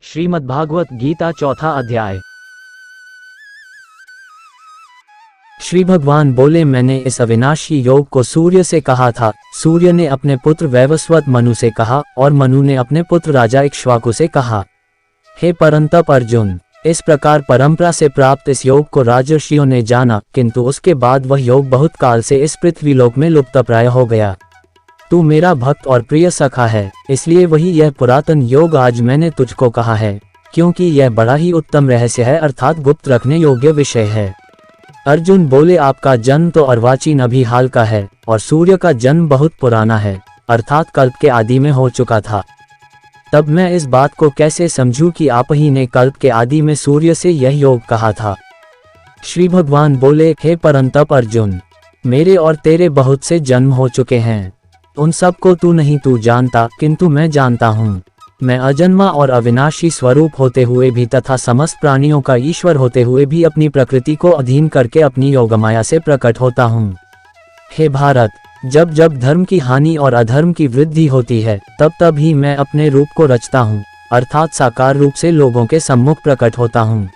श्रीमद्भागवत गीता चौथा अध्याय। श्री भगवान बोले, मैंने इस अविनाशी योग को सूर्य से कहा था। सूर्य ने अपने पुत्र वैवस्वत मनु से कहा और मनु ने अपने पुत्र राजा इक्ष्वाकु से कहा। हे परंतप अर्जुन, इस प्रकार परंपरा से प्राप्त इस योग को राजर्षियों ने जाना, किंतु उसके बाद वह योग बहुत काल से इस पृथ्वीलोक में लुप्तप्राय हो गया। तू मेरा भक्त और प्रिय सखा है, इसलिए वही यह पुरातन योग आज मैंने तुझको कहा है, क्योंकि यह बड़ा ही उत्तम रहस्य है, अर्थात गुप्त रखने योग्य विषय है। अर्जुन बोले, आपका जन्म तो अर्वाचीन अभी हाल का है और सूर्य का जन्म बहुत पुराना है, अर्थात कल्प के आदि में हो चुका था। तब मैं इस बात को कैसे समझूं कि आप ही ने कल्प के आदि में सूर्य से यह योग कहा था। श्री भगवान बोले, हे परंतप अर्जुन, मेरे और तेरे बहुत से जन्म हो चुके हैं, उन सब को तू जानता, किंतु मैं जानता हूँ। मैं अजन्मा और अविनाशी स्वरूप होते हुए भी तथा समस्त प्राणियों का ईश्वर होते हुए भी अपनी प्रकृति को अधीन करके अपनी योगमाया से प्रकट होता हूँ। हे भारत, जब जब धर्म की हानि और अधर्म की वृद्धि होती है, तब तब ही मैं अपने रूप को रचता हूँ, अर्थात साकार रूप से लोगों के सम्मुख प्रकट होता हूँ।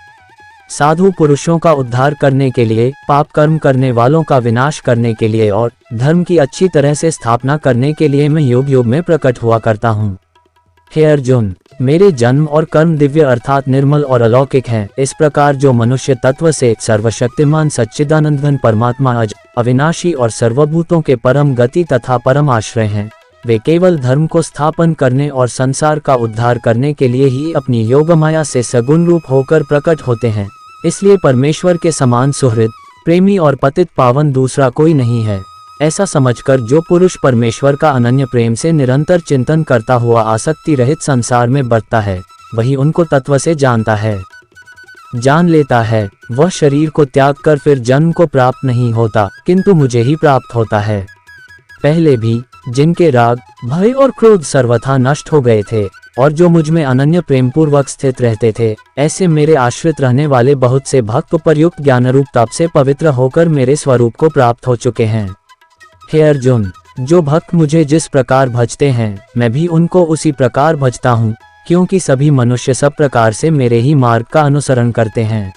साधु पुरुषों का उद्धार करने के लिए, पाप कर्म करने वालों का विनाश करने के लिए और धर्म की अच्छी तरह से स्थापना करने के लिए मैं युग युग में प्रकट हुआ करता हूँ। हे अर्जुन, मेरे जन्म और कर्म दिव्य अर्थात निर्मल और अलौकिक हैं। इस प्रकार जो मनुष्य तत्व से सर्वशक्तिमान सच्चिदानंद घन परमात्मा अज, अविनाशी और सर्वभूतों के परम गति तथा परम आश्रय हैं, वे केवल धर्म को स्थापन करने और संसार का उद्धार करने के लिए ही अपनी योगमाया से सगुण रूप होकर प्रकट होते हैं। इसलिए परमेश्वर के समान सुहृद, प्रेमी और पतित पावन दूसरा कोई नहीं है। ऐसा समझकर जो पुरुष परमेश्वर का अनन्य प्रेम से निरंतर चिंतन करता हुआ आसक्ति रहित संसार में बरतता है, वही उनको तत्व से जानता है, जान लेता है। वह शरीर को त्याग कर फिर जन्म को प्राप्त नहीं होता, किंतु मुझे ही प्राप्त होता है। पहले भी जिनके राग, भय और क्रोध सर्वथा नष्ट हो गए थे और जो मुझ में अनन्य प्रेम पूर्वक स्थित रहते थे, ऐसे मेरे आश्रित रहने वाले बहुत से भक्त उपर्युक्त ज्ञान रूप तप से पवित्र होकर मेरे स्वरूप को प्राप्त हो चुके हैं। हे अर्जुन, जो भक्त मुझे जिस प्रकार भजते हैं, मैं भी उनको उसी प्रकार भजता हूँ, क्योंकि सभी मनुष्य सब प्रकार से मेरे ही मार्ग का अनुसरण करते हैं।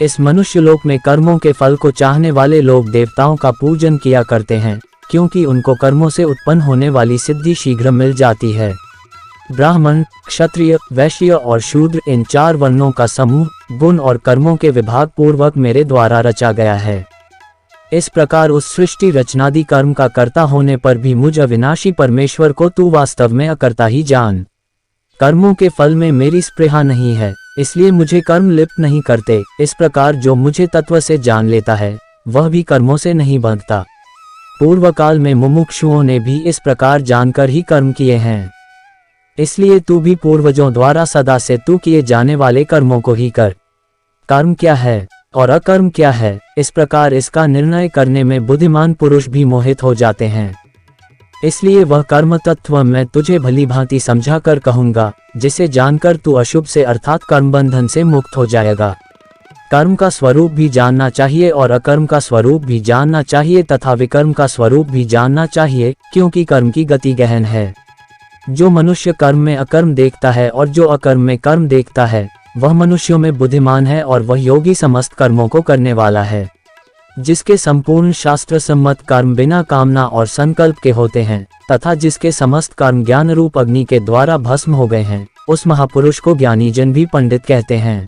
इस मनुष्यलोक में कर्मों के फल को चाहने वाले लोग देवताओं का पूजन किया करते हैं, क्योंकि उनको कर्मों से उत्पन्न होने वाली सिद्धि शीघ्र मिल जाती है। ब्राह्मण, क्षत्रिय, वैश्य और शूद्र, इन चार वर्णों का समूह गुण और कर्मों के विभाग पूर्वक मेरे द्वारा रचा गया है। इस प्रकार उस सृष्टि रचनादि कर्म का कर्ता होने पर भी मुझ अविनाशी परमेश्वर को तू वास्तव में अकर्ता ही जान। कर्मों के फल में मेरी स्पृहा नहीं है, इसलिए मुझे कर्म लिप्त नहीं करते। इस प्रकार जो मुझे तत्व से जान लेता है, वह भी कर्मों से नहीं बंधता। पूर्व काल में मुमुक्षुओं ने भी इस प्रकार जानकर ही कर्म किए हैं, इसलिए तू भी पूर्वजों द्वारा सदा से तू किए जाने वाले कर्मों को ही कर। कर्म क्या है और अकर्म क्या है, इस प्रकार इसका निर्णय करने में बुद्धिमान पुरुष भी मोहित हो जाते हैं। इसलिए वह कर्म तत्व मैं तुझे भली भांति समझा कर कहूँगा, जिसे जानकर तू अशुभ से अर्थात कर्म बंधन से मुक्त हो जाएगा। कर्म का स्वरूप भी जानना चाहिए और अकर्म का स्वरूप भी जानना चाहिए तथा विकर्म का स्वरूप भी जानना चाहिए, क्योंकि कर्म की गति गहन है। जो मनुष्य कर्म में अकर्म देखता है और जो अकर्म में कर्म देखता है, वह मनुष्यों में बुद्धिमान है और वह योगी समस्त कर्मों को करने वाला है। जिसके संपूर्ण शास्त्र सम्मत कर्म बिना कामना और संकल्प के होते हैं तथा जिसके समस्त कर्म ज्ञान रूप अग्नि के द्वारा भस्म हो गए हैं, उस महापुरुष को ज्ञानी जन भी पंडित कहते हैं।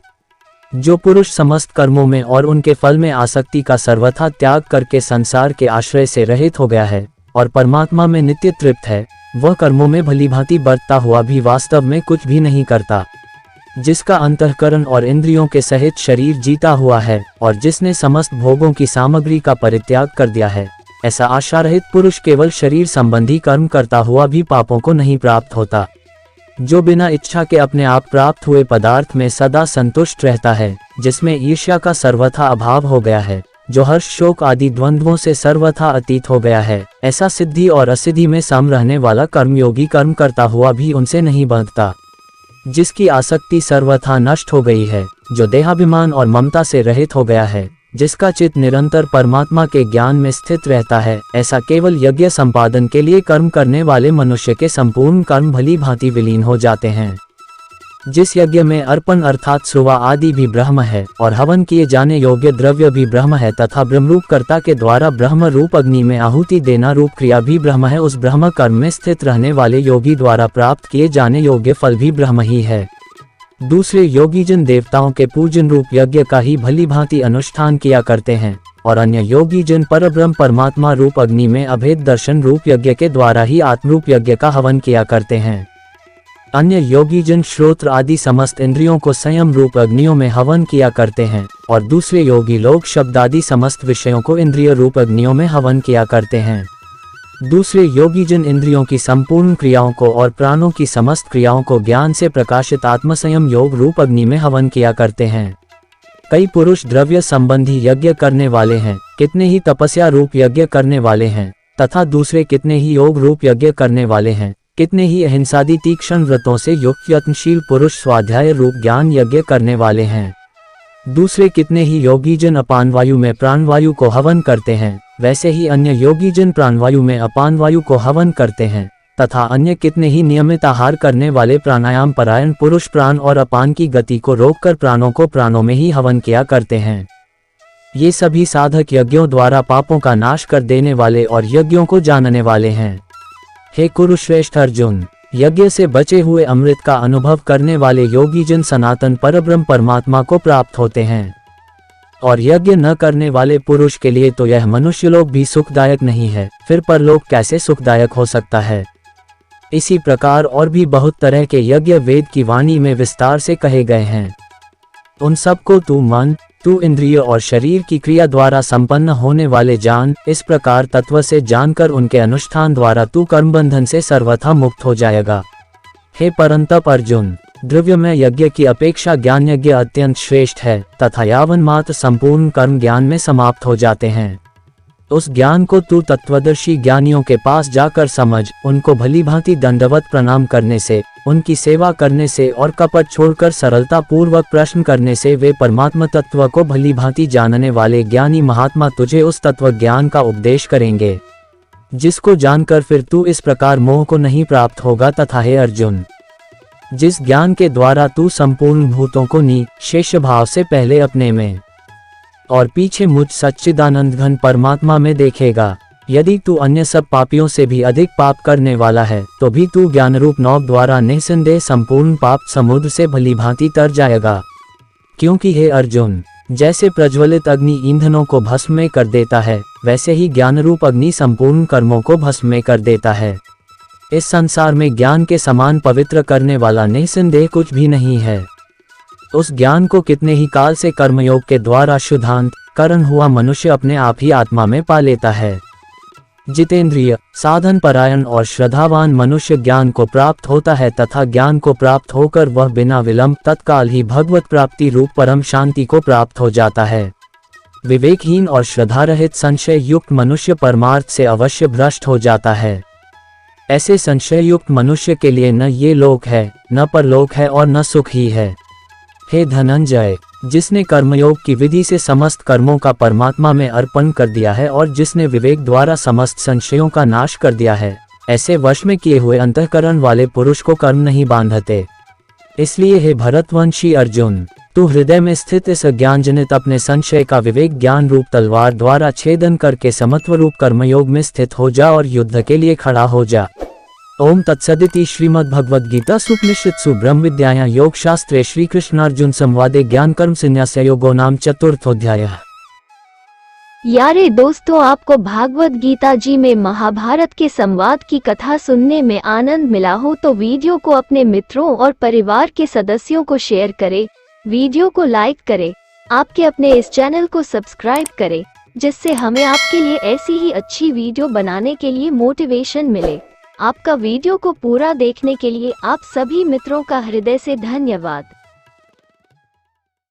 जो पुरुष समस्त कर्मों में और उनके फल में आसक्ति का सर्वथा त्याग करके संसार के आश्रय से रहित हो गया है और परमात्मा में नित्य तृप्त है, वह कर्मों में भली भांति बरतता हुआ भी वास्तव में कुछ भी नहीं करता। जिसका अंतःकरण और इंद्रियों के सहित शरीर जीता हुआ है और जिसने समस्त भोगों की सामग्री का परित्याग कर दिया है, ऐसा आशा रहित पुरुष केवल शरीर संबंधी कर्म करता हुआ भी पापों को नहीं प्राप्त होता। जो बिना इच्छा के अपने आप प्राप्त हुए पदार्थ में सदा संतुष्ट रहता है, जिसमें ईर्ष्या का सर्वथा अभाव हो गया है, जो हर्ष शोक आदि द्वंद्वों से सर्वथा अतीत हो गया है, ऐसा सिद्धि और असिद्धि में सम रहने वाला कर्मयोगी कर्म करता हुआ भी उनसे नहीं बंधता। जिसकी आसक्ति सर्वथा नष्ट हो गई है, जो देहाभिमान और ममता से रहित हो गया है, जिसका चित्त निरंतर परमात्मा के ज्ञान में स्थित रहता है, ऐसा केवल यज्ञ संपादन के लिए कर्म करने वाले मनुष्य के संपूर्ण कर्म भली भांति विलीन हो जाते हैं। जिस यज्ञ में अर्पण अर्थात सुवा आदि भी ब्रह्म है और हवन किए जाने योग्य द्रव्य भी ब्रह्म है तथा ब्रह्मरूप कर्ता के द्वारा ब्रह्म रूप अग्नि में आहुति देना रूप क्रिया भी ब्रह्म है, उस ब्रह्म कर्म में स्थित रहने वाले योगी द्वारा प्राप्त किए जाने योग्य फल भी ब्रह्म ही है। दूसरे योगीजन देवताओं के पूजन रूप यज्ञ का ही भली भांति अनुष्ठान किया करते हैं और अन्य योगीजन परब्रह्म परमात्मा रूप अग्नि में अभेद दर्शन रूप यज्ञ के द्वारा ही आत्मरूप यज्ञ का हवन किया करते हैं। अन्य योगीजन श्रोत्र आदि समस्त इंद्रियों को संयम रूप अग्नियों में हवन किया करते हैं और दूसरे योगी लोग शब्द आदि समस्त विषयों को इंद्रिय रूप अग्नियों में हवन किया करते हैं। दूसरे योगीजन इंद्रियों की संपूर्ण क्रियाओं को और प्राणों की समस्त क्रियाओं को ज्ञान से प्रकाशित आत्मसंयम योग रूप अग्नि में हवन किया करते हैं। कई पुरुष द्रव्य संबंधी यज्ञ करने वाले हैं, कितने ही तपस्या रूप यज्ञ करने वाले हैं तथा दूसरे कितने ही योग रूप यज्ञ करने वाले हैं, कितने ही अहिंसादि तीक्ष्ण व्रतों से युक्त यत्नशील पुरुष स्वाध्याय रूप ज्ञान यज्ञ करने वाले हैं। दूसरे कितने ही योगीजन अपान वायु में प्राणवायु को हवन करते हैं, वैसे ही अन्य योगीजन प्राणवायु में अपान वायु को हवन करते हैं तथा अन्य कितने ही नियमित आहार करने वाले प्राणायाम परायण पुरुष प्राण और अपान की गति को रोककर प्राणों को प्राणों में ही हवन किया करते हैं। ये सभी साधक यज्ञों द्वारा पापों का नाश कर देने वाले और यज्ञों को जानने वाले हैं। हे कुरुश्रेष्ठ अर्जुन, यज्ञ से बचे हुए अमृत का अनुभव करने वाले योगीजन सनातन परब्रह्म परमात्मा को प्राप्त होते हैं और यज्ञ न करने वाले पुरुष के लिए तो यह मनुष्यलोक भी सुखदायक नहीं है, फिर परलोक कैसे सुखदायक हो सकता है। इसी प्रकार और भी बहुत तरह के यज्ञ वेद की वाणी में विस्तार से कहे गए हैं। उन सबको तू मन, तू इंद्रिय और शरीर की क्रिया द्वारा संपन्न होने वाले जान, इस प्रकार तत्व से जानकर उनके अनुष्ठान द्वारा तू कर्मबंधन से सर्वथा मुक्त हो जाएगा। हे परंतप अर्जुन, द्रव्यमय यज्ञ की अपेक्षा ज्ञान यज्ञ अत्यंत श्रेष्ठ है तथा यावन मात्र संपूर्ण कर्म ज्ञान में समाप्त हो जाते हैं। उस ज्ञान को तू तत्वदर्शी ज्ञानियों के पास जाकर समझ, उनको भली भांति दंडवत प्रणाम करने से, उनकी सेवा करने से और कपट छोड़कर सरलता पूर्वक प्रश्न करने से वे परमात्मा तत्व को भली भांति जानने वाले ज्ञानी महात्मा तुझे उस तत्व ज्ञान का उपदेश करेंगे, जिसको जानकर फिर तू इस प्रकार मोह को नहीं प्राप्त होगा। तथा हे अर्जुन, जिस ज्ञान के द्वारा तू संपूर्ण भूतों को निःशेष भाव से पहले अपने में और पीछे मुझ सच्चिदानंद घन परमात्मा में देखेगा, यदि तू अन्य सब पापियों से भी अधिक पाप करने वाला है तो भी तू ज्ञान रूप नौक द्वारा निसंदेह संपूर्ण पाप समुद्र से भली भांति तर जाएगा। क्योंकि हे अर्जुन, जैसे प्रज्वलित अग्नि ईंधनों को भस्म में कर देता है, वैसे ही ज्ञान रूप अग्नि संपूर्ण कर्मों को भस्म में कर देता है। इस संसार में ज्ञान के समान पवित्र करने वाला निसंदेह कुछ भी नहीं है। उस ज्ञान को कितने ही काल से कर्मयोग के द्वारा शुद्धांत करण हुआ मनुष्य अपने आप ही आत्मा में पा लेता है। जितेंद्रिय, साधन परायण और श्रद्धावान मनुष्य ज्ञान को प्राप्त होता है तथा ज्ञान को प्राप्त होकर वह बिना विलंब तत्काल ही भगवत प्राप्ति रूप परम शांति को प्राप्त हो जाता है। विवेकहीन और श्रद्धारहित संशय युक्त मनुष्य परमार्थ से अवश्य भ्रष्ट हो जाता है। ऐसे संशय युक्त मनुष्य के लिए न ये लोक है, न परलोक है और न सुख ही है। हे धनंजय, जिसने कर्मयोग की विधि से समस्त कर्मों का परमात्मा में अर्पण कर दिया है और जिसने विवेक द्वारा समस्त संशयों का नाश कर दिया है, ऐसे वश में किए हुए अंतःकरण वाले पुरुष को कर्म नहीं बांधते। इसलिए हे भरतवंशी अर्जुन, तू हृदय में स्थित इस ज्ञानजनित अपने संशय का विवेक ज्ञान रूप तलवार द्वारा छेदन करके समत्व रूप कर्मयोग में स्थित हो जा और युद्ध के लिए खड़ा हो जा। ओम तत्सदिति श्रीमद्भगवद्गीता सुपनिषत्सु ब्रह्म विद्यायां योग शास्त्रे श्री कृष्ण अर्जुन संवादे ज्ञान कर्म संन्यास योगो नाम चतुर्थोऽध्यायः। यारे दोस्तों, आपको भागवत गीता जी में महाभारत के संवाद की कथा सुनने में आनंद मिला हो तो वीडियो को अपने मित्रों और परिवार के सदस्यों को शेयर करें, वीडियो को लाइक करें, आपके अपने इस चैनल को सब्सक्राइब करें, जिससे हमें आपके लिए ऐसी ही अच्छी वीडियो बनाने के लिए मोटिवेशन मिले। आपका वीडियो को पूरा देखने के लिए आप सभी मित्रों का हृदय से धन्यवाद।